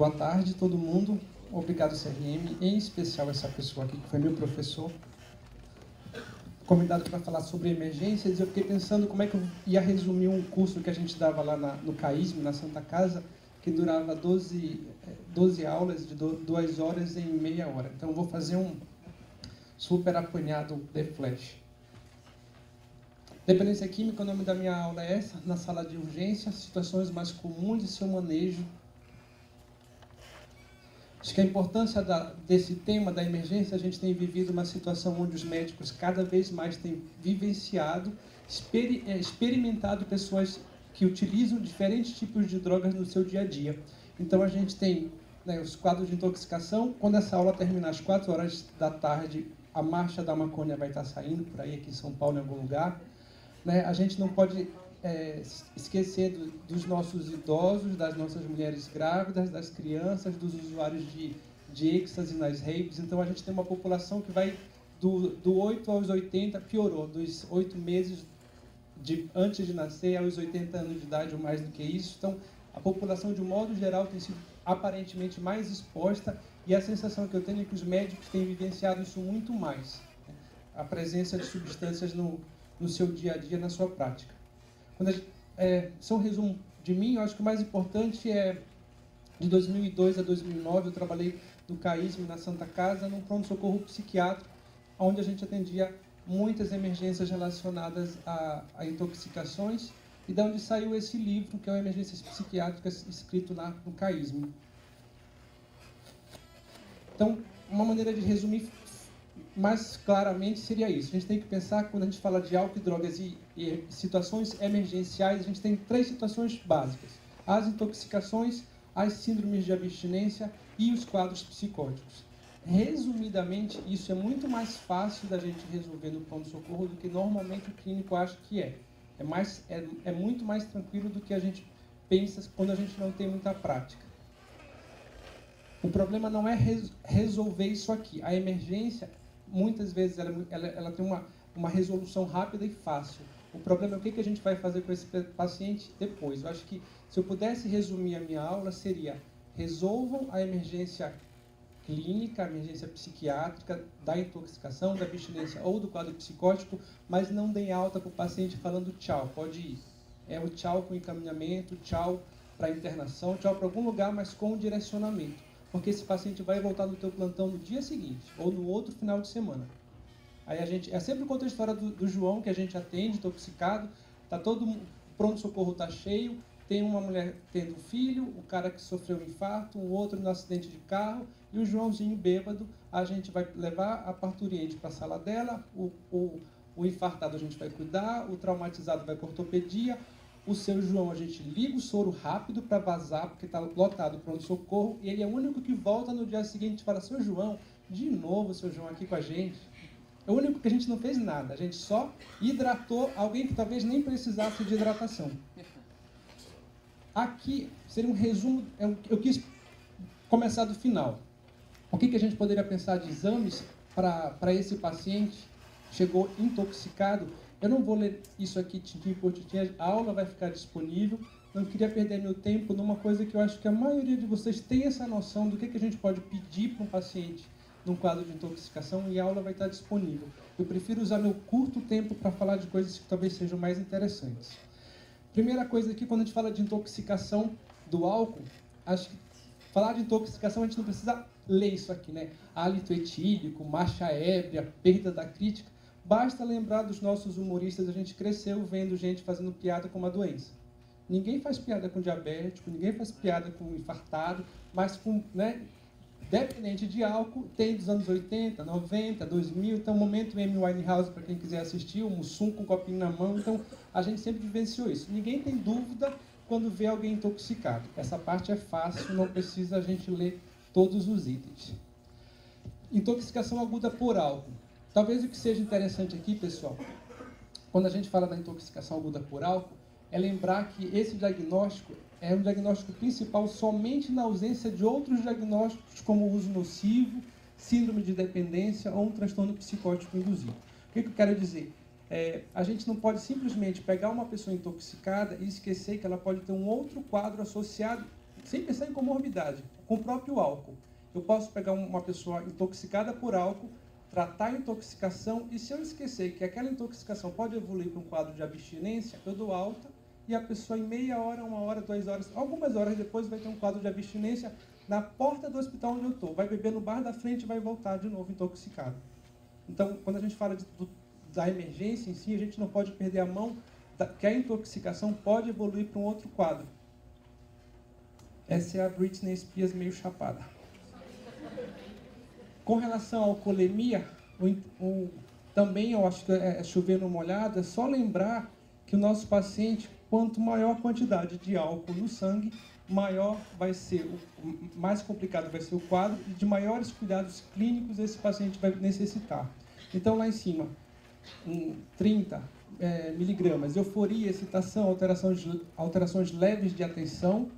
Boa tarde, todo mundo. Obrigado, CRM, em especial essa pessoa aqui, que foi meu professor, convidado para falar sobre emergências. Eu fiquei pensando como é que eu ia resumir um curso que a gente dava lá no CAISM, na Santa Casa, que durava 12 aulas de 2 horas em meia hora. Então, eu vou fazer um super apanhado de flash. Dependência química, o nome da minha aula é essa, na sala de urgência, situações mais comuns e seu manejo. Acho que a importância desse tema da emergência, a gente tem vivido uma situação onde os médicos cada vez mais têm vivenciado, experimentado pessoas que utilizam diferentes tipos de drogas no seu dia a dia. Então a gente tem, né, os quadros de intoxicação. Quando essa aula terminar às 4 horas da tarde, a marcha da maconha vai estar saindo por aí, aqui em São Paulo, em algum lugar. Né? A gente não pode esquecer dos nossos idosos, das nossas mulheres grávidas, das crianças, dos usuários de êxtase nas rapes. Então, a gente tem uma população que vai do 8 aos 80, piorou, dos 8 meses antes de nascer aos 80 anos de idade, ou mais do que isso. Então, a população, de um modo geral, tem sido aparentemente mais exposta, e a sensação que eu tenho é que os médicos têm vivenciado isso muito mais, né? A presença de substâncias no seu dia a dia, na sua prática. Só um resumo de mim, eu acho que o mais importante é, de 2002 a 2009, eu trabalhei no CAISM, na Santa Casa, num pronto-socorro psiquiátrico, onde a gente atendia muitas emergências relacionadas a intoxicações, e de onde saiu esse livro, que é o Emergências Psiquiátricas, escrito no CAISM. Então, uma maneira de resumir mais claramente seria isso. A gente tem que pensar que quando a gente fala de álcool e drogas e situações emergenciais, a gente tem 3 situações básicas: as intoxicações, as síndromes de abstinência e os quadros psicóticos. Resumidamente, isso é muito mais fácil da gente resolver no pronto-socorro do que normalmente o clínico acha que é. É muito mais tranquilo do que a gente pensa quando a gente não tem muita prática. O problema não é resolver isso aqui. A emergência, muitas vezes, ela tem uma resolução rápida e fácil. O problema é o que a gente vai fazer com esse paciente depois. Eu acho que, se eu pudesse resumir a minha aula, seria: resolvam a emergência clínica, a emergência psiquiátrica, da intoxicação, da abstinência ou do quadro psicótico, mas não deem alta para o paciente falando tchau, pode ir. É o tchau com encaminhamento, tchau para internação, tchau para algum lugar, mas com direcionamento. Porque esse paciente vai voltar no teu plantão no dia seguinte, ou no outro final de semana. Aí eu sempre conto a história do João, que a gente atende, intoxicado, tá todo pronto-socorro está cheio, tem uma mulher tendo filho, o cara que sofreu um infarto, um outro no acidente de carro, e o Joãozinho bêbado. A gente vai levar a parturiente para a sala dela, o infartado a gente vai cuidar, o traumatizado vai para ortopedia. O seu João, a gente liga o soro rápido para vazar, porque está lotado o pronto-socorro, e ele é o único que volta no dia seguinte e fala: seu João, de novo seu João aqui com a gente. É o único que a gente não fez nada, a gente só hidratou alguém que talvez nem precisasse de hidratação. Aqui seria um resumo, eu quis começar do final. O que a gente poderia pensar de exames para esse paciente que chegou intoxicado? Eu não vou ler isso aqui tintim por tintim, a aula vai ficar disponível. Não queria perder meu tempo numa coisa que eu acho que a maioria de vocês tem essa noção do que a gente pode pedir para um paciente num quadro de intoxicação, e a aula vai estar disponível. Eu prefiro usar meu curto tempo para falar de coisas que talvez sejam mais interessantes. Primeira coisa aqui, quando a gente fala de intoxicação do álcool, acho que falar de intoxicação a gente não precisa ler isso aqui, né? Hálito etílico, marcha ébria, perda da crítica. Basta lembrar dos nossos humoristas. A gente cresceu vendo gente fazendo piada com uma doença. Ninguém faz piada com diabético, ninguém faz piada com infartado, mas com, né, dependente de álcool, tem dos anos 80, 90, 2000, então momento Amy Winehouse, para quem quiser assistir, o Mussum com um copinho na mão. Então, a gente sempre vivenciou isso. Ninguém tem dúvida quando vê alguém intoxicado. Essa parte é fácil, não precisa a gente ler todos os itens. Intoxicação aguda por álcool. Talvez o que seja interessante aqui, pessoal, quando a gente fala da intoxicação aguda por álcool, é lembrar que esse diagnóstico é um diagnóstico principal somente na ausência de outros diagnósticos, como uso nocivo, síndrome de dependência ou um transtorno psicótico induzido. O que eu quero dizer? A gente não pode simplesmente pegar uma pessoa intoxicada e esquecer que ela pode ter um outro quadro associado sem pensar em comorbidade, com o próprio álcool. Eu posso pegar uma pessoa intoxicada por álcool, tratar a intoxicação, e se eu esquecer que aquela intoxicação pode evoluir para um quadro de abstinência, eu dou alta, e a pessoa em meia hora, 1 hora, 2 horas, algumas horas depois vai ter um quadro de abstinência na porta do hospital onde eu estou. Vai beber no bar da frente e vai voltar de novo intoxicado. Então, quando a gente fala da emergência em si, a gente não pode perder a mão que a intoxicação pode evoluir para um outro quadro. Essa é a Britney Spears meio chapada. Com relação à alcoolemia, também eu acho que é chover no molhado, é só lembrar que o nosso paciente, quanto maior a quantidade de álcool no sangue, maior vai ser, mais complicado vai ser o quadro, e de maiores cuidados clínicos esse paciente vai necessitar. Então, lá em cima, 30 miligramas, euforia, excitação, alterações leves de atenção,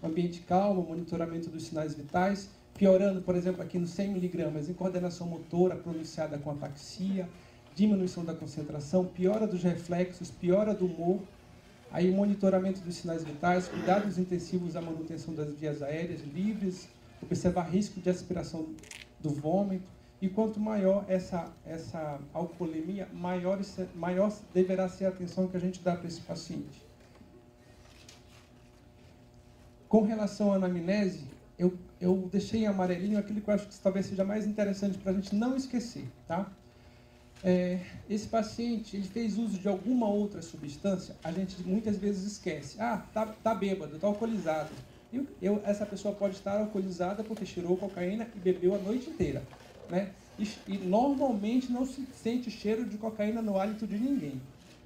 ambiente calmo, monitoramento dos sinais vitais, piorando, por exemplo, aqui no 100 miligramas, em coordenação motora pronunciada com ataxia, diminuição da concentração, piora dos reflexos, piora do humor, aí monitoramento dos sinais vitais, cuidados intensivos à manutenção das vias aéreas livres, observar risco de aspiração do vômito, e quanto maior essa alcoolemia, maior deverá ser a atenção que a gente dá para esse paciente. Com relação à anamnese, eu deixei em amarelinho aquilo que eu acho que talvez seja mais interessante para a gente não esquecer, tá? Esse paciente, ele fez uso de alguma outra substância, a gente muitas vezes esquece. Tá bêbado, tá alcoolizado. Essa pessoa pode estar alcoolizada porque cheirou cocaína e bebeu a noite inteira, né? E normalmente não se sente cheiro de cocaína no hálito de ninguém.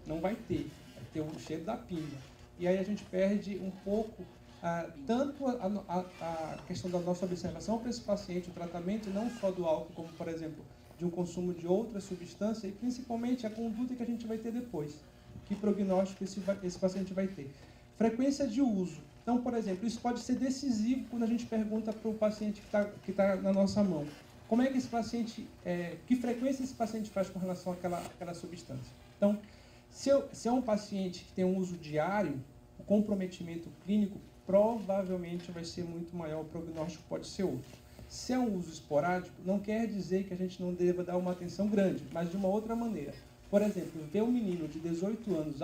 Não vai ter o cheiro da pinga. E aí a gente perde um pouco tanto a questão da nossa observação para esse paciente, o tratamento não só do álcool, como, por exemplo, de um consumo de outra substância, e principalmente a conduta que a gente vai ter depois. Que prognóstico esse paciente vai ter. Frequência de uso. Então, por exemplo, isso pode ser decisivo quando a gente pergunta para o paciente que tá na nossa mão. Como é que esse paciente, que frequência esse paciente faz com relação àquela substância? Então, se é um paciente que tem um uso diário, o comprometimento clínico provavelmente vai ser muito maior, o prognóstico pode ser outro. Se é um uso esporádico, não quer dizer que a gente não deva dar uma atenção grande, mas de uma outra maneira. Por exemplo, ver um menino de 18 anos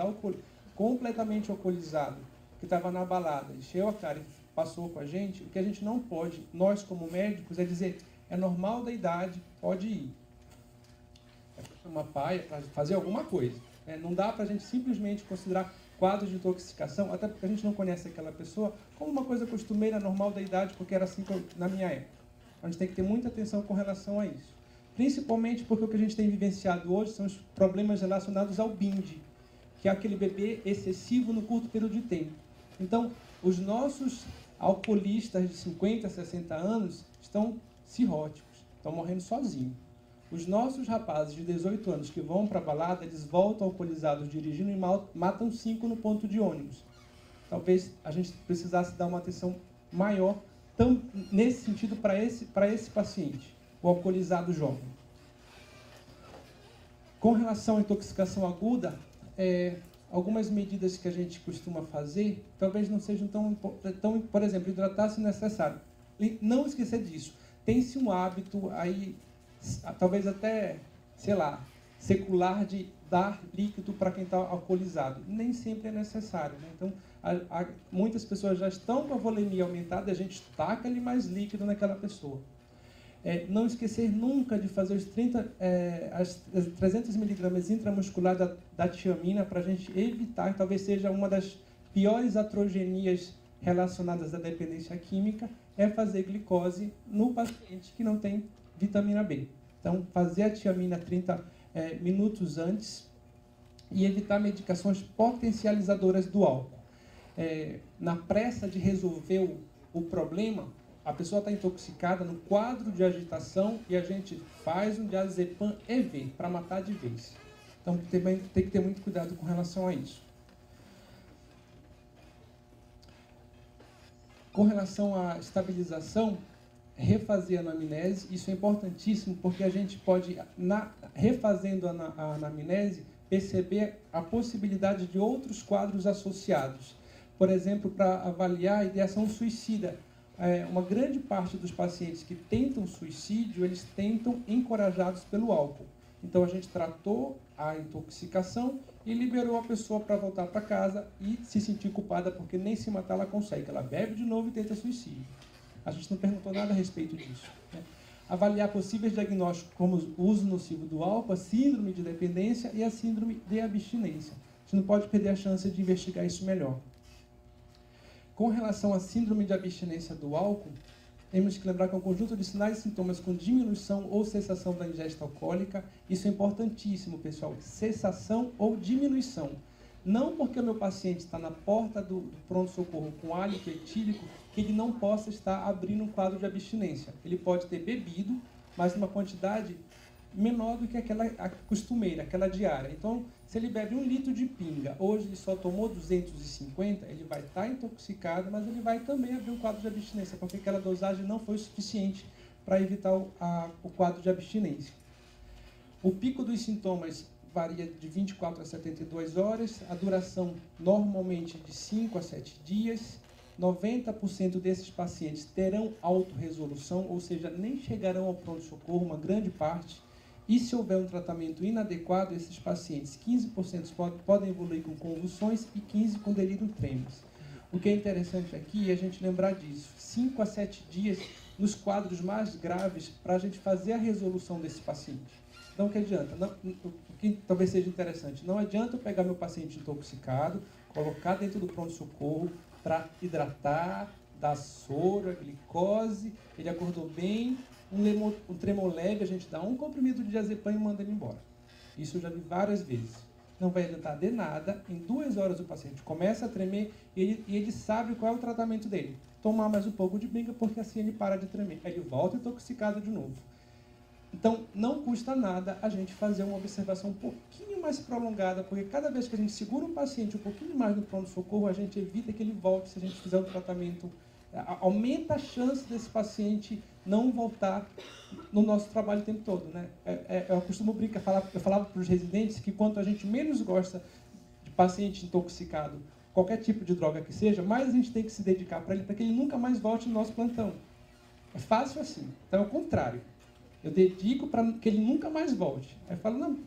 completamente alcoolizado, que estava na balada, encheu a cara e passou com a gente, o que a gente não pode, nós como médicos, é dizer, é normal da idade, pode ir. É uma paia para fazer alguma coisa. Não dá para a gente simplesmente considerar quadros de intoxicação, até porque a gente não conhece aquela pessoa, como uma coisa costumeira, normal da idade, porque era assim na minha época. A gente tem que ter muita atenção com relação a isso. Principalmente porque o que a gente tem vivenciado hoje são os problemas relacionados ao binge, que é aquele beber excessivo no curto período de tempo. Então, os nossos alcoolistas de 50, 60 anos estão cirróticos, estão morrendo sozinhos. Os nossos rapazes de 18 anos que vão para a balada, eles voltam alcoolizados dirigindo e matam 5 no ponto de ônibus. Talvez a gente precisasse dar uma atenção maior nesse sentido para esse paciente, o alcoolizado jovem. Com relação à intoxicação aguda, algumas medidas que a gente costuma fazer, talvez não sejam tão, por exemplo, hidratar se necessário. E não esquecer disso. Tem-se um hábito aí, talvez até, sei lá, secular, de dar líquido para quem está alcoolizado. Nem sempre é necessário, né? Então, muitas pessoas já estão com a volemia aumentada, a gente taca ali mais líquido naquela pessoa. Não esquecer nunca de fazer as 300 miligramas intramuscular da tiamina, para a gente evitar, talvez seja uma das piores atrogenias relacionadas à dependência química, é fazer glicose no paciente que não tem vitamina B. Então, fazer a tiamina 30 minutos antes e evitar medicações potencializadoras do álcool. Na pressa de resolver o problema, a pessoa está intoxicada no quadro de agitação e a gente faz um diazepam EV para matar de vez. Então, tem que ter muito cuidado com relação a isso. Com relação à estabilização, refazer a anamnese, isso é importantíssimo, porque a gente pode, refazendo a anamnese, perceber a possibilidade de outros quadros associados. por exemplo, para avaliar a ideação suicida. Uma grande parte dos pacientes que tentam suicídio, eles tentam encorajados pelo álcool. Então, a gente tratou a intoxicação e liberou a pessoa para voltar para casa e se sentir culpada porque nem se matar ela consegue. Ela bebe de novo e tenta suicídio. A gente não perguntou nada a respeito disso, né? Avaliar possíveis diagnósticos como o uso nocivo do álcool, a síndrome de dependência e a síndrome de abstinência. A gente não pode perder a chance de investigar isso melhor. Com relação à síndrome de abstinência do álcool, temos que lembrar que é um conjunto de sinais e sintomas com diminuição ou cessação da ingesta alcoólica. Isso é importantíssimo, pessoal. Cessação ou diminuição. Não porque o meu paciente está na porta do pronto-socorro com hálito etílico que ele não possa estar abrindo um quadro de abstinência. Ele pode ter bebido, mas numa quantidade menor do que aquela costumeira, aquela diária. Então, se ele bebe 1 litro de pinga, hoje ele só tomou 250, ele vai estar intoxicado, mas ele vai também abrir um quadro de abstinência, porque aquela dosagem não foi suficiente para evitar o quadro de abstinência. O pico dos sintomas varia de 24 a 72 horas, a duração normalmente de 5 a 7 dias, 90% desses pacientes terão autorresolução, ou seja, nem chegarão ao pronto-socorro, uma grande parte. E se houver um tratamento inadequado, esses pacientes, 15% podem evoluir com convulsões e 15% com delírio tremens. O que é interessante aqui é a gente lembrar disso. 5 a 7 dias nos quadros mais graves para a gente fazer a resolução desse paciente. Então, o que adianta? O que talvez seja interessante, não adianta eu pegar meu paciente intoxicado, colocar dentro do pronto-socorro para hidratar, dar soro, a glicose, ele acordou bem, um tremor leve, a gente dá um comprimido de diazepam e manda ele embora. Isso eu já vi várias vezes. Não vai adiantar de nada, em 2 horas o paciente começa a tremer e ele sabe qual é o tratamento dele. Tomar mais um pouco de pinga, porque assim ele para de tremer. Aí ele volta intoxicado de novo. Então, não custa nada a gente fazer uma observação um pouquinho mais prolongada, porque cada vez que a gente segura um paciente um pouquinho mais no pronto-socorro, a gente evita que ele volte se a gente fizer o tratamento. Aumenta a chance desse paciente não voltar no nosso trabalho o tempo todo, né? Eu costumo brincar, eu falava para os residentes que quanto a gente menos gosta de paciente intoxicado, qualquer tipo de droga que seja, mais a gente tem que se dedicar para ele, para que ele nunca mais volte no nosso plantão. É fácil assim. Então, é o contrário. Eu dedico para que ele nunca mais volte. Aí eu falo, não,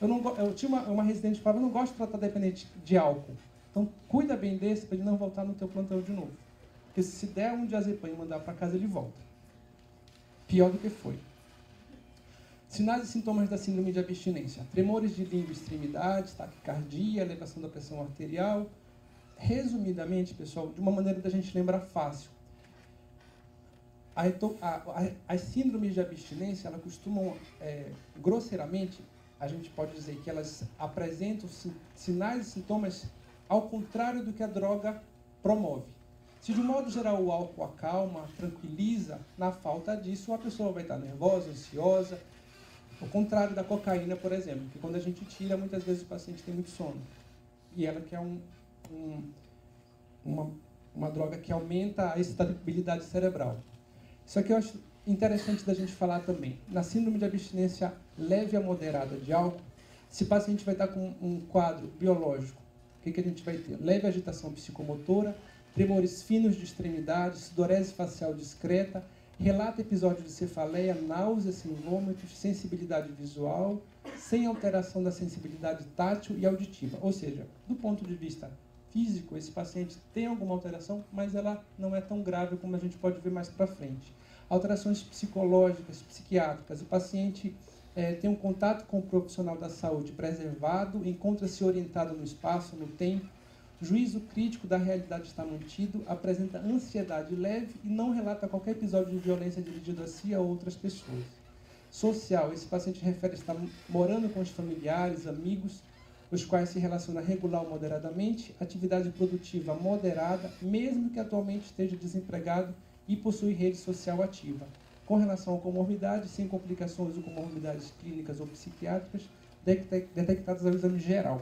eu tinha uma residente que falava, eu não gosto de tratar dependente de álcool. Então, cuida bem desse para ele não voltar no teu plantão de novo. Porque se der um diazepam e mandar para casa, ele volta. Pior do que foi. Sinais e sintomas da síndrome de abstinência. Tremores de língua e extremidades, taquicardia, elevação da pressão arterial. Resumidamente, pessoal, de uma maneira da gente lembrar fácil. As síndromes de abstinência, elas costumam, grosseiramente, a gente pode dizer que elas apresentam sinais e sintomas ao contrário do que a droga promove. Se de um modo geral o álcool acalma, tranquiliza, na falta disso a pessoa vai estar nervosa, ansiosa. Ao contrário da cocaína, por exemplo, que quando a gente tira, muitas vezes o paciente tem muito sono. E ela que é uma droga que aumenta a excitabilidade cerebral. Isso aqui eu acho interessante da gente falar também. Na síndrome de abstinência leve a moderada de álcool, esse paciente vai estar com um quadro biológico. O que a gente vai ter? Leve agitação psicomotora, tremores finos de extremidades, sudorese facial discreta, relata episódio de cefaleia, náusea sem vômitos, sensibilidade visual, sem alteração da sensibilidade tátil e auditiva. Ou seja, do ponto de vista físico, esse paciente tem alguma alteração, mas ela não é tão grave como a gente pode ver mais para frente. Alterações psicológicas, psiquiátricas. O paciente tem um contato com o profissional da saúde preservado, encontra-se orientado no espaço, no tempo, juízo crítico da realidade está mantido, apresenta ansiedade leve e não relata qualquer episódio de violência dirigido a si ou a outras pessoas. Social. Esse paciente refere a estar morando com os familiares, amigos, os quais se relaciona regular ou moderadamente, atividade produtiva moderada, mesmo que atualmente esteja desempregado e possui rede social ativa. Com relação a comorbidades, sem complicações ou comorbidades clínicas ou psiquiátricas, detectadas ao exame geral.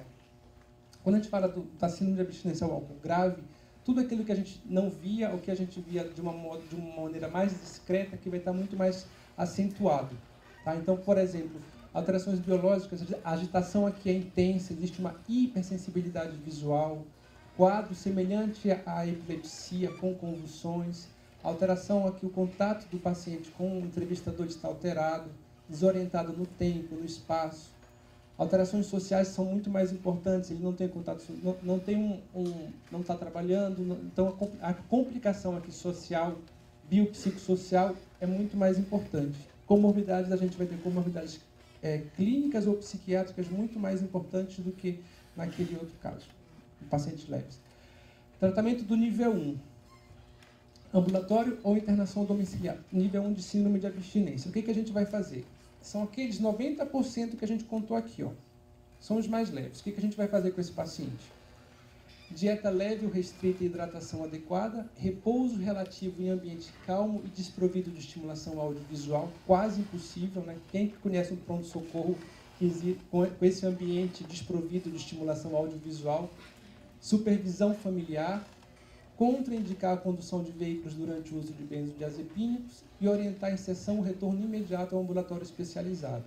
Quando a gente fala da síndrome de abstinência ao álcool grave, tudo aquilo que a gente não via, ou que a gente via de uma maneira mais discreta, que vai estar muito mais acentuado. Tá? Então, por exemplo, alterações biológicas, a agitação aqui é intensa, existe uma hipersensibilidade visual, quadro semelhante à epilepsia, com convulsões, alteração aqui, o contato do paciente com o entrevistador está alterado, desorientado no tempo, no espaço. Alterações sociais são muito mais importantes, ele não tem contato, não está trabalhando, então a complicação aqui social, biopsicossocial, é muito mais importante. Comorbidades, a gente vai ter comorbidades clínicas ou psiquiátricas muito mais importantes do que naquele outro caso, em pacientes leves. Tratamento do nível 1. Ambulatório ou internação domiciliar. Nível 1 de síndrome de abstinência. O que a gente vai fazer? São aqueles 90% que a gente contou aqui, ó. São os mais leves. O que a gente vai fazer com esse paciente? Dieta leve ou restrita e hidratação adequada, repouso relativo em ambiente calmo e desprovido de estimulação audiovisual, quase impossível, né? Quem conhece um pronto-socorro com esse ambiente desprovido de estimulação audiovisual, supervisão familiar, contraindicar a condução de veículos durante o uso de benzodiazepínicos e orientar a inserção ou retorno imediato ao ambulatório especializado.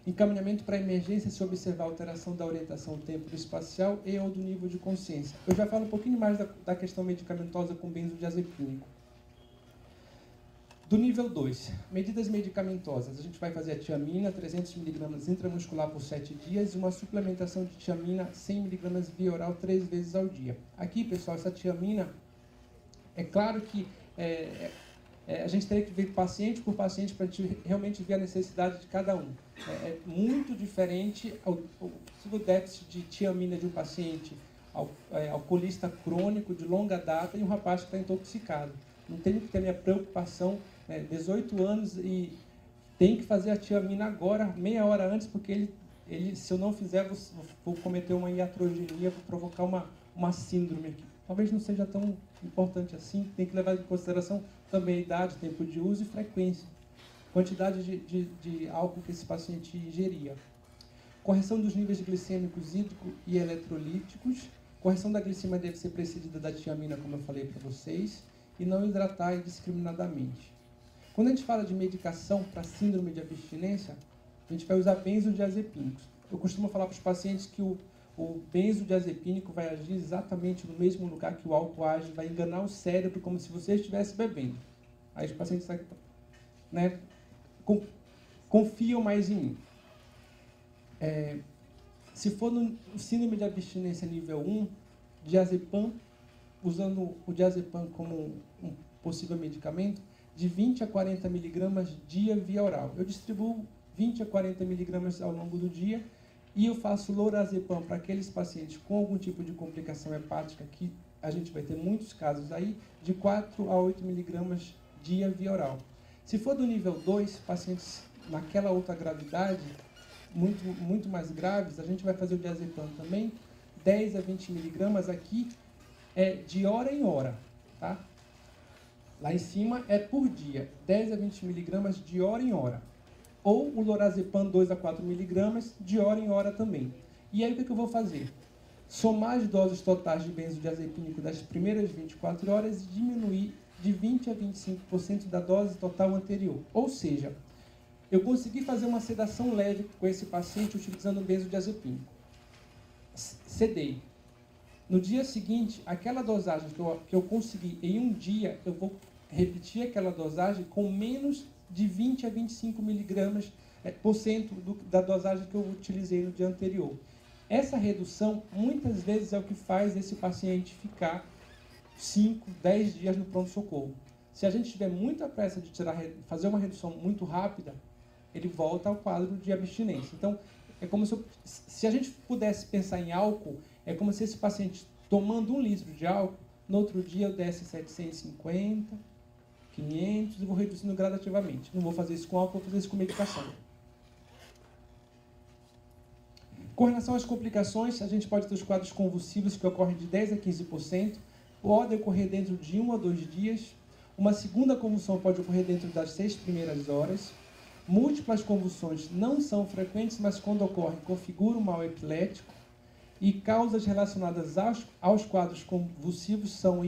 Encaminhamento para emergência se observar alteração da orientação tempo-espacial e ou do nível de consciência. Eu já falo um pouquinho mais da questão medicamentosa com benzodiazepínico. Do nível 2, medidas medicamentosas. A gente vai fazer a tiamina, 300 mg intramuscular por 7 dias e uma suplementação de tiamina 100 mg via oral 3 vezes ao dia. Aqui, pessoal, essa tiamina, é claro que a gente teria que ver paciente por paciente para a gente realmente ver a necessidade de cada um. É muito diferente o déficit de tiamina de um paciente alcoolista crônico de longa data e um rapaz que está intoxicado. Não tenho que ter minha preocupação, 18 anos e tem que fazer a tiamina agora, meia hora antes, porque ele se eu não fizer, vou cometer uma iatrogenia, vou provocar uma síndrome aqui. Talvez não seja tão importante assim, tem que levar em consideração também a idade, tempo de uso e frequência, quantidade de álcool que esse paciente ingeria. Correção dos níveis glicêmicos, hídrico e eletrolíticos. Correção da glicemia deve ser precedida da tiamina, como eu falei para vocês, e não hidratar indiscriminadamente. Quando a gente fala de medicação para síndrome de abstinência, a gente vai usar benzodiazepínicos. Eu costumo falar para os pacientes que o benzodiazepínico vai agir exatamente no mesmo lugar que o álcool age, vai enganar o cérebro como se você estivesse bebendo. Aí os pacientes confiam mais em mim. Se for no síndrome de abstinência nível 1, diazepam, usando o diazepam como um possível medicamento, de 20 a 40 mg dia via oral. Eu distribuo 20 a 40 mg ao longo do dia e eu faço lorazepam para aqueles pacientes com algum tipo de complicação hepática, que a gente vai ter muitos casos aí, de 4 a 8 mg dia via oral. Se for do nível 2, pacientes naquela outra gravidade, muito mais graves, a gente vai fazer o diazepam também, 10 a 20 mg aqui, de hora em hora, tá? Lá em cima é por dia, 10 a 20 mg de hora em hora. Ou o lorazepam 2 a 4 mg de hora em hora também. E aí o que eu vou fazer? Somar as doses totais de benzodiazepínico das primeiras 24 horas e diminuir de 20 a 25% da dose total anterior. Ou seja, eu consegui fazer uma sedação leve com esse paciente utilizando o benzodiazepínico. Sedei. No dia seguinte, aquela dosagem que eu consegui em um dia, eu vou repetir aquela dosagem com menos de 20 a 25 mg da dosagem que eu utilizei no dia anterior. Essa redução, muitas vezes, é o que faz esse paciente ficar 5, 10 dias no pronto-socorro. Se a gente tiver muita pressa de fazer uma redução muito rápida, ele volta ao quadro de abstinência. Então, é como se a gente pudesse pensar em álcool, é como se esse paciente, tomando 1 litro de álcool, no outro dia eu desse 750, 500 e vou reduzindo gradativamente. Não vou fazer isso com álcool, vou fazer isso com medicação. Com relação às complicações, a gente pode ter os quadros convulsivos que ocorrem de 10 a 15%, podem ocorrer dentro de 1 a 2 dias. Uma segunda convulsão pode ocorrer dentro das 6 primeiras horas. Múltiplas convulsões não são frequentes, mas quando ocorrem, configuram um mal epilético. E causas relacionadas aos quadros convulsivos são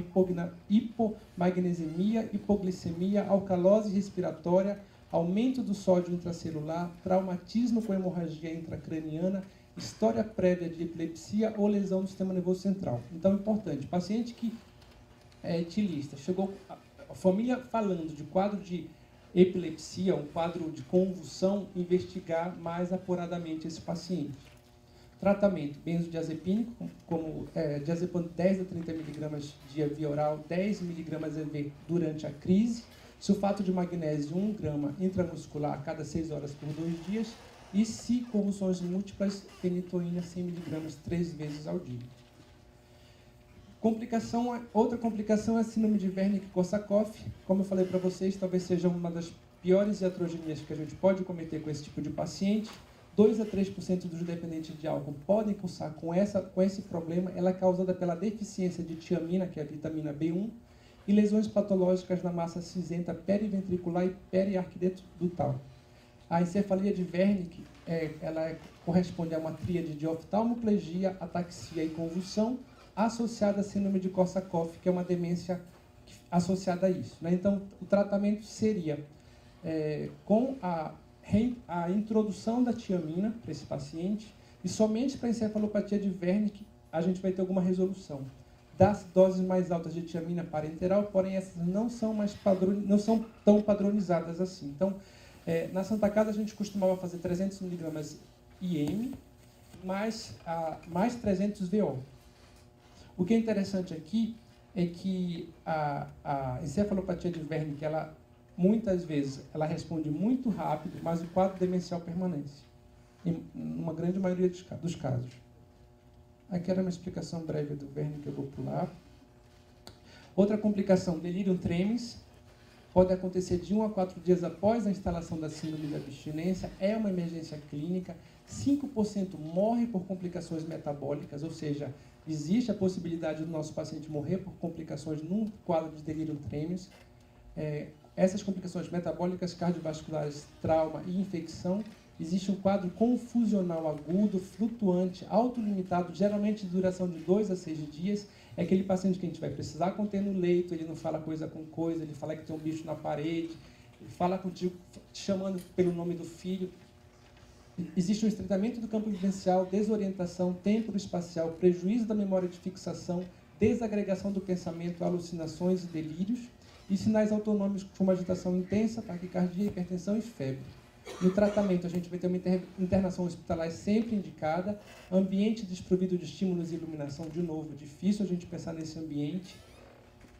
hipomagnesemia, hipoglicemia, alcalose respiratória, aumento do sódio intracelular, traumatismo com hemorragia intracraniana, história prévia de epilepsia ou lesão do sistema nervoso central. Então, importante, paciente que é etilista, chegou a família falando de quadro de epilepsia, um quadro de convulsão, investigar mais apuradamente esse paciente. Tratamento, benzodiazepínico, como diazepam 10 a 30 mg dia via oral, 10 mg EV durante a crise, sulfato de magnésio 1 grama intramuscular a cada 6 horas por 2 dias, e se convulsões múltiplas, fenitoína 100 mg 3 vezes ao dia. Outra complicação é a síndrome de Wernicke-Korsakoff. Como eu falei para vocês, talvez seja uma das piores iatrogenias que a gente pode cometer com esse tipo de paciente. 2 a 3% dos dependentes de álcool podem cursar com esse problema. Ela é causada pela deficiência de tiamina, que é a vitamina B1, e lesões patológicas na massa cinzenta periventricular e periarquidutal. A encefalia de Wernicke corresponde a uma tríade de oftalmoplegia, ataxia e convulsão, associada à síndrome de Korsakoff, que é uma demência associada a isso. Então, o tratamento seria com a introdução da tiamina para esse paciente, e somente para a encefalopatia de Wernicke a gente vai ter alguma resolução. Das doses mais altas de tiamina parenteral, porém essas não são tão padronizadas assim. Então, na Santa Casa a gente costumava fazer 300 mg IM mais 300 VO. O que é interessante aqui é que a encefalopatia de Wernicke, muitas vezes, ela responde muito rápido, mas o quadro demencial permanece, em uma grande maioria dos casos. Aqui era uma explicação breve do Wernicke, eu vou pular. Outra complicação, delírio tremens, pode acontecer de 1 a 4 dias após a instalação da síndrome de abstinência, é uma emergência clínica, 5% morre por complicações metabólicas, ou seja, existe a possibilidade do nosso paciente morrer por complicações num quadro de delírio tremens. Essas complicações metabólicas, cardiovasculares, trauma e infecção, existe um quadro confusional agudo, flutuante, autolimitado, geralmente de duração de 2 a 6 dias. É aquele paciente que a gente vai precisar conter no leito, ele não fala coisa com coisa, ele fala que tem um bicho na parede, ele fala contigo te chamando pelo nome do filho. Existe um estreitamento do campo vivencial, desorientação temporoespacial, prejuízo da memória de fixação, desagregação do pensamento, alucinações e delírios, e sinais autonômicos como agitação intensa, taquicardia, hipertensão e febre. No tratamento, a gente vai ter uma internação hospitalar sempre indicada, ambiente desprovido de estímulos e iluminação, de novo, difícil a gente pensar nesse ambiente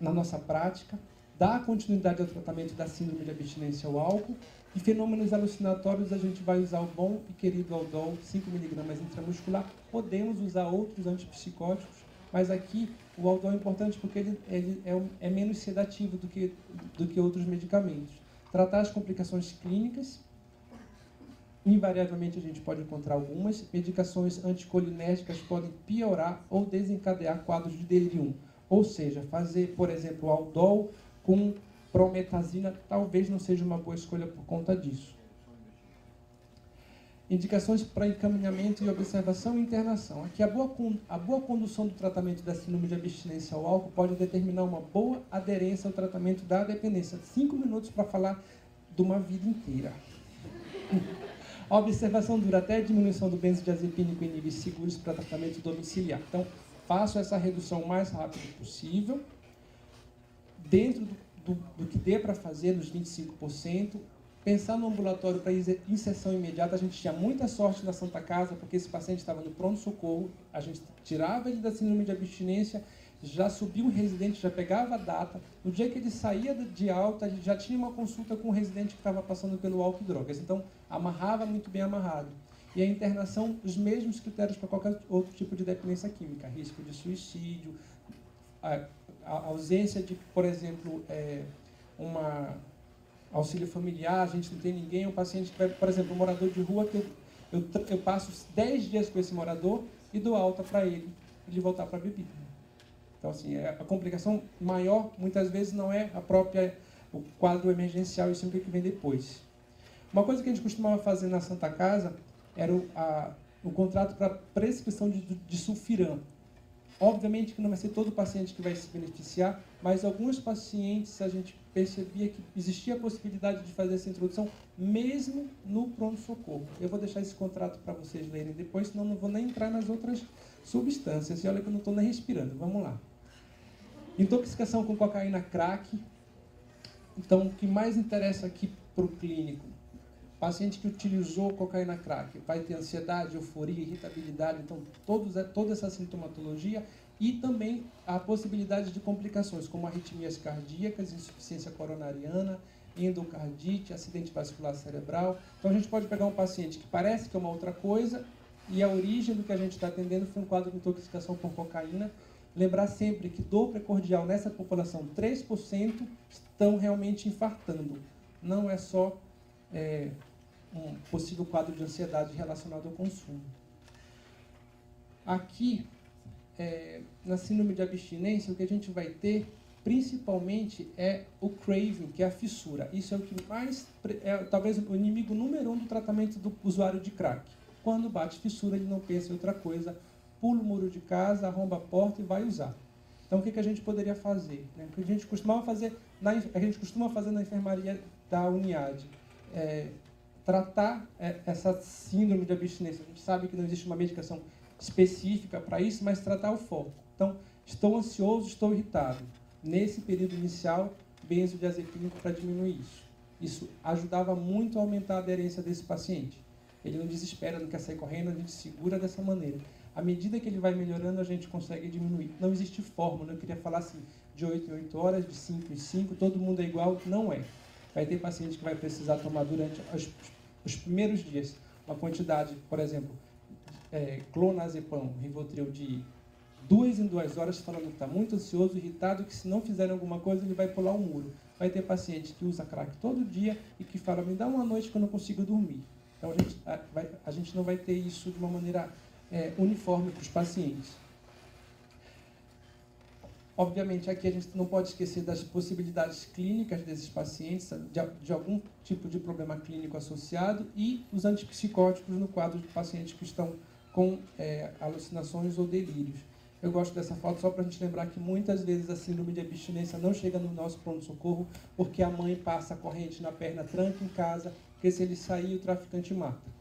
na nossa prática, dar continuidade ao tratamento da síndrome de abstinência ao álcool, e fenômenos alucinatórios, a gente vai usar o bom e querido Aldol, 5 mg intramuscular. Podemos usar outros antipsicóticos, mas aqui o Aldol é importante porque ele é menos sedativo do que outros medicamentos. Tratar as complicações clínicas, invariavelmente a gente pode encontrar algumas. Medicações anticolinérgicas podem piorar ou desencadear quadros de delírio. Ou seja, fazer, por exemplo, Aldol com prometazina talvez não seja uma boa escolha por conta disso. Indicações para encaminhamento e observação e internação. Aqui a boa condução do tratamento da síndrome de abstinência ao álcool pode determinar uma boa aderência ao tratamento da dependência. 5 minutos para falar de uma vida inteira. A observação dura até a diminuição do benzodiazepínico em níveis seguros para tratamento domiciliar. Então, faço essa redução o mais rápido possível, dentro do que dê para fazer, nos 25%. Pensar no ambulatório para inserção imediata, a gente tinha muita sorte na Santa Casa, porque esse paciente estava no pronto-socorro, a gente tirava ele da síndrome de abstinência, já subia o residente, já pegava a data. No dia que ele saía de alta, a gente já tinha uma consulta com o residente que estava passando pelo álcool e drogas. Então, amarrava muito bem amarrado. E a internação, os mesmos critérios para qualquer outro tipo de dependência química. Risco de suicídio, a ausência de, por exemplo, auxílio familiar, a gente não tem ninguém, um paciente que vai, por exemplo, um morador de rua, que eu passo 10 dias com esse morador e dou alta para ele voltar para a bebida. Então, assim, a complicação maior, muitas vezes, não é o quadro emergencial, isso é o que vem depois. Uma coisa que a gente costumava fazer na Santa Casa era o contrato para prescrição de sulfiram. Obviamente que não vai ser todo paciente que vai se beneficiar, mas alguns pacientes a gente percebia que existia a possibilidade de fazer essa introdução mesmo no pronto-socorro. Eu vou deixar esse contrato para vocês lerem depois, senão não vou nem entrar nas outras substâncias. E olha que eu não estou nem respirando. Vamos lá. Intoxicação com cocaína crack. Então, o que mais interessa aqui para o clínico? Paciente que utilizou cocaína crack vai ter ansiedade, euforia, irritabilidade, então toda essa sintomatologia e também a possibilidade de complicações, como arritmias cardíacas, insuficiência coronariana, endocardite, acidente vascular cerebral. Então a gente pode pegar um paciente que parece que é uma outra coisa e a origem do que a gente está atendendo foi um quadro de intoxicação por cocaína. Lembrar sempre que dor precordial nessa população, 3% estão realmente infartando. Não é só um possível quadro de ansiedade relacionado ao consumo. Aqui, na síndrome de abstinência, o que a gente vai ter, principalmente, é o craving, que é a fissura. Isso é o que mais, talvez o inimigo número 1 do tratamento do usuário de crack. Quando bate fissura, ele não pensa em outra coisa, pula o muro de casa, arromba a porta e vai usar. Então, o que a gente poderia fazer? O que a gente costuma fazer na enfermaria da Uniad, tratar essa síndrome de abstinência. A gente sabe que não existe uma medicação específica para isso, mas tratar o foco. Então, estou ansioso, estou irritado. Nesse período inicial, benzodiazepínico para diminuir isso. Isso ajudava muito a aumentar a aderência desse paciente. Ele não desespera, não quer sair correndo, a gente segura dessa maneira. À medida que ele vai melhorando, a gente consegue diminuir. Não existe fórmula, eu queria falar assim, de 8 em 8 horas, de 5 em 5, todo mundo é igual, não é. Vai ter paciente que vai precisar tomar durante os primeiros dias uma quantidade, por exemplo, clonazepam, Rivotril, de 2 em 2 horas, falando que está muito ansioso, irritado, que se não fizerem alguma coisa, ele vai pular o muro. Vai ter paciente que usa crack todo dia e que fala, me dá uma noite que eu não consigo dormir. Então, a gente não vai ter isso de uma maneira uniforme para os pacientes. Obviamente, aqui a gente não pode esquecer das possibilidades clínicas desses pacientes, de algum tipo de problema clínico associado, e os antipsicóticos no quadro de pacientes que estão com alucinações ou delírios. Eu gosto dessa foto só para a gente lembrar que muitas vezes a síndrome de abstinência não chega no nosso pronto-socorro porque a mãe passa a corrente na perna, tranca em casa, porque se ele sair, o traficante mata.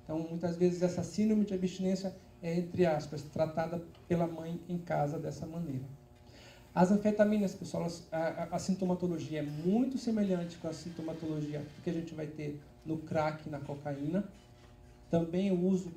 Então, muitas vezes, essa síndrome de abstinência é, entre aspas, tratada pela mãe em casa dessa maneira. As anfetaminas, pessoal, a sintomatologia é muito semelhante com a sintomatologia que a gente vai ter no crack e na cocaína. Também o uso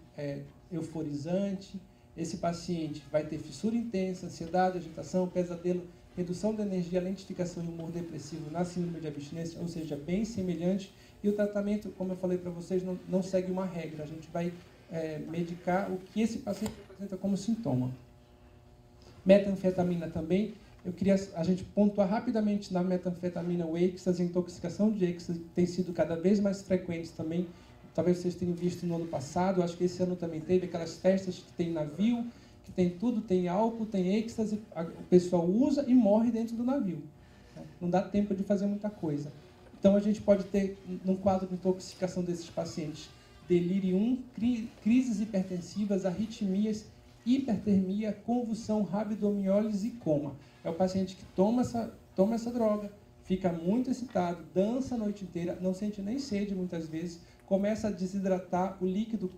euforizante. Esse paciente vai ter fissura intensa, ansiedade, agitação, pesadelo, redução da energia, lentificação e humor depressivo na síndrome de abstinência, ou seja, bem semelhante. E o tratamento, como eu falei para vocês, não segue uma regra. A gente vai medicar o que esse paciente apresenta como sintoma. Metanfetamina também. Eu queria a gente pontuar rapidamente na metanfetamina, o êxtase, a intoxicação de êxtase tem sido cada vez mais frequente também. Talvez vocês tenham visto no ano passado, acho que esse ano também teve aquelas festas que tem navio, que tem tudo, tem álcool, tem êxtase, o pessoal usa e morre dentro do navio. Não dá tempo de fazer muita coisa. Então a gente pode ter, num quadro de intoxicação desses pacientes, delírio, crises hipertensivas, arritmias, hipertermia, convulsão, rabdomiólise e coma. É o paciente que toma essa droga, fica muito excitado, dança a noite inteira, não sente nem sede muitas vezes, começa a desidratar, o líquido,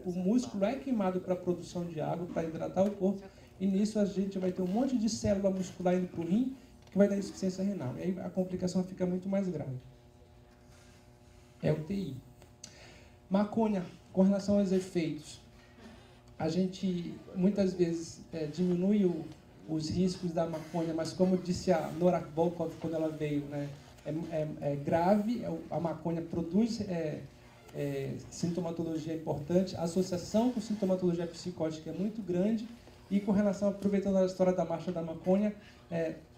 o músculo é queimado para a produção de água, para hidratar o corpo, e nisso a gente vai ter um monte de célula muscular indo para o rim, que vai dar insuficiência renal. E aí a complicação fica muito mais grave. É UTI. Maconha, com relação aos efeitos. A gente, muitas vezes, diminui os riscos da maconha, mas como disse a Nora Volkov quando ela veio, né, é grave, a maconha produz sintomatologia importante, a associação com sintomatologia psicótica é muito grande, e com relação, aproveitando a história da marcha da maconha,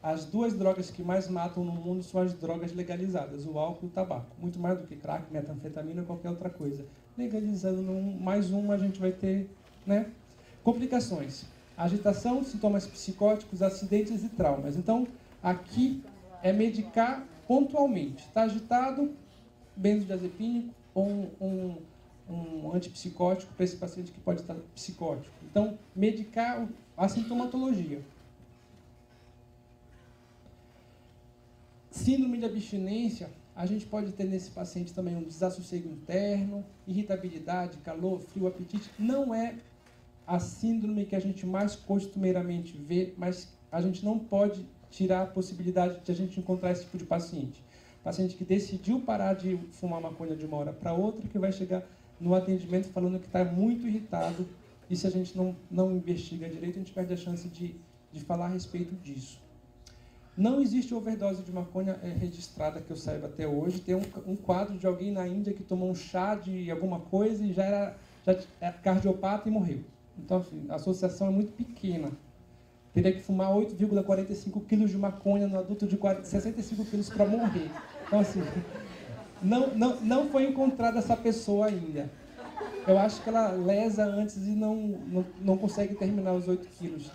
as duas drogas que mais matam no mundo são as drogas legalizadas, o álcool e o tabaco, muito mais do que crack, metanfetamina ou qualquer outra coisa. Legalizando mais uma, a gente vai ter, né, complicações. Agitação, sintomas psicóticos, acidentes e traumas. Então, aqui é medicar pontualmente. Está agitado, benzodiazepínico ou um antipsicótico para esse paciente que pode estar psicótico. Então, medicar a sintomatologia. Síndrome de abstinência, a gente pode ter nesse paciente também um desassossego interno, irritabilidade, calor, frio, apetite. Não é a síndrome que a gente mais costumeiramente vê, mas a gente não pode tirar a possibilidade de a gente encontrar esse tipo de paciente. Paciente que decidiu parar de fumar maconha de uma hora para outra, que vai chegar no atendimento falando que está muito irritado, e se a gente não investiga direito, a gente perde a chance de falar a respeito disso. Não existe overdose de maconha registrada, que eu saiba até hoje. Tem um quadro de alguém na Índia que tomou um chá de alguma coisa e já era cardiopata e morreu. Então, assim, a associação é muito pequena. Teria que fumar 8,45 quilos de maconha no adulto de 65 quilos para morrer. Então, assim, não foi encontrada essa pessoa ainda. Eu acho que ela lesa antes e não consegue terminar os 8 quilos.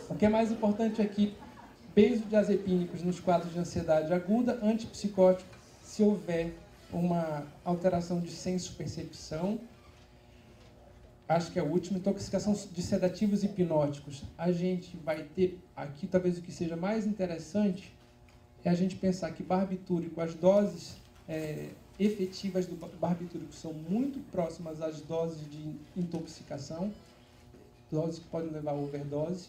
O que é mais importante aqui, benzodiazepínicos nos quadros de ansiedade aguda, antipsicótico, se houver uma alteração de senso-percepção. Acho que é o último, intoxicação de sedativos e hipnóticos. A gente vai ter, aqui talvez o que seja mais interessante, é a gente pensar que barbitúrico, as doses efetivas do barbitúrico são muito próximas às doses de intoxicação, doses que podem levar a overdose.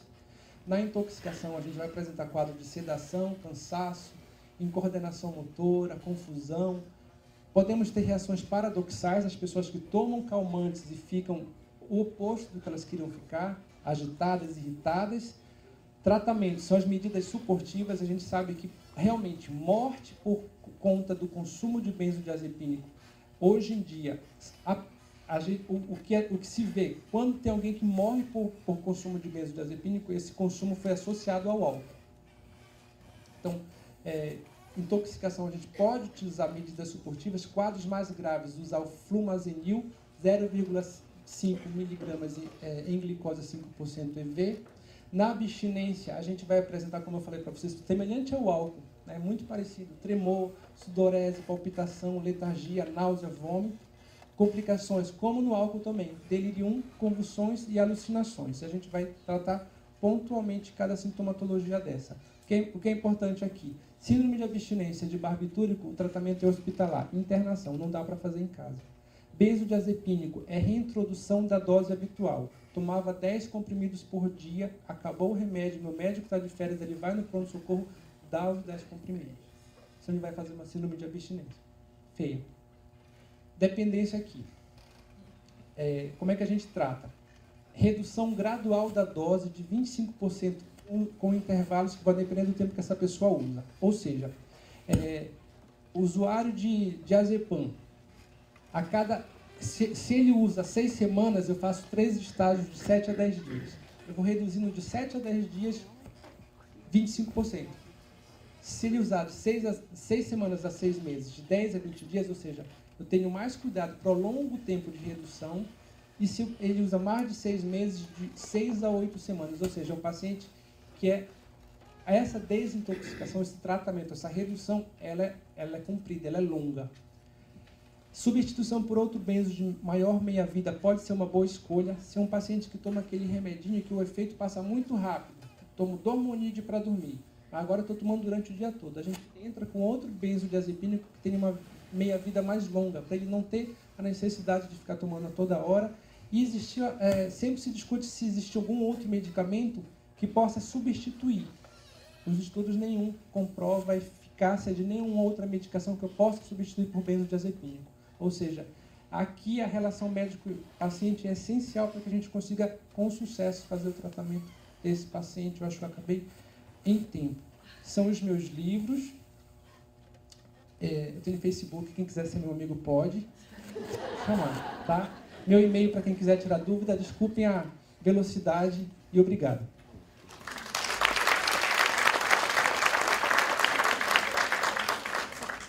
Na intoxicação, a gente vai apresentar quadro de sedação, cansaço, incoordenação motora, confusão. Podemos ter reações paradoxais, as pessoas que tomam calmantes e ficam o oposto do que elas queriam ficar, agitadas, irritadas. Tratamentos são as medidas suportivas. A gente sabe que realmente morte por conta do consumo de benzodiazepínico, hoje em dia, o que se vê, quando tem alguém que morre por consumo de benzodiazepínico, esse consumo foi associado ao álcool. Então, intoxicação, a gente pode utilizar medidas suportivas. Quadros mais graves, usar o flumazenil, 0,5 miligramas em glicose 5% EV. Na abstinência, a gente vai apresentar, como eu falei para vocês, semelhante ao álcool, né? Muito parecido, tremor, sudorese, palpitação, letargia, náusea, vômito. Complicações, como no álcool também, delirium, convulsões e alucinações. A gente vai tratar pontualmente cada sintomatologia dessa. O que é importante aqui? Síndrome de abstinência de barbitúrico, o tratamento é hospitalar, internação, não dá para fazer em casa. Benzodiazepínico é reintrodução da dose habitual. Tomava 10 comprimidos por dia, acabou o remédio, meu médico está de férias, ele vai no pronto-socorro, dá os 10 comprimidos. Você não vai fazer uma síndrome de abstinência. Feia. Dependência aqui. Como é que a gente trata? Redução gradual da dose de 25% com intervalos que vão depender do tempo que essa pessoa usa. Ou seja, usuário de diazepam, se ele usa 6 semanas, eu faço 3 estágios de 7 a 10 dias. Eu vou reduzindo de 7 a 10 dias 25%. Se ele usar de 6 semanas a 6 meses, de 10 a 20 dias, ou seja, eu tenho mais cuidado, prolongo o tempo de redução. E se ele usa mais de 6 meses, de 6 a 8 semanas, ou seja, é um paciente que essa desintoxicação, esse tratamento, essa redução, ela é comprida, ela é longa. Substituição por outro benzo de maior meia-vida pode ser uma boa escolha. Se é um paciente que toma aquele remedinho que o efeito passa muito rápido, tomo Dormonide para dormir, agora estou tomando durante o dia todo, a gente entra com outro benzodiazepínico que tem uma meia-vida mais longa, para ele não ter a necessidade de ficar tomando a toda hora. E sempre se discute se existe algum outro medicamento que possa substituir. Os estudos nenhum comprova a eficácia de nenhuma outra medicação que eu possa substituir por benzodiazepínico. Ou seja, aqui a relação médico-paciente é essencial para que a gente consiga, com sucesso, fazer o tratamento desse paciente. Eu acho que eu acabei em tempo. São os meus livros. Eu tenho Facebook, quem quiser ser meu amigo pode chamar, tá? Meu e-mail para quem quiser tirar dúvida. Desculpem a velocidade e obrigado.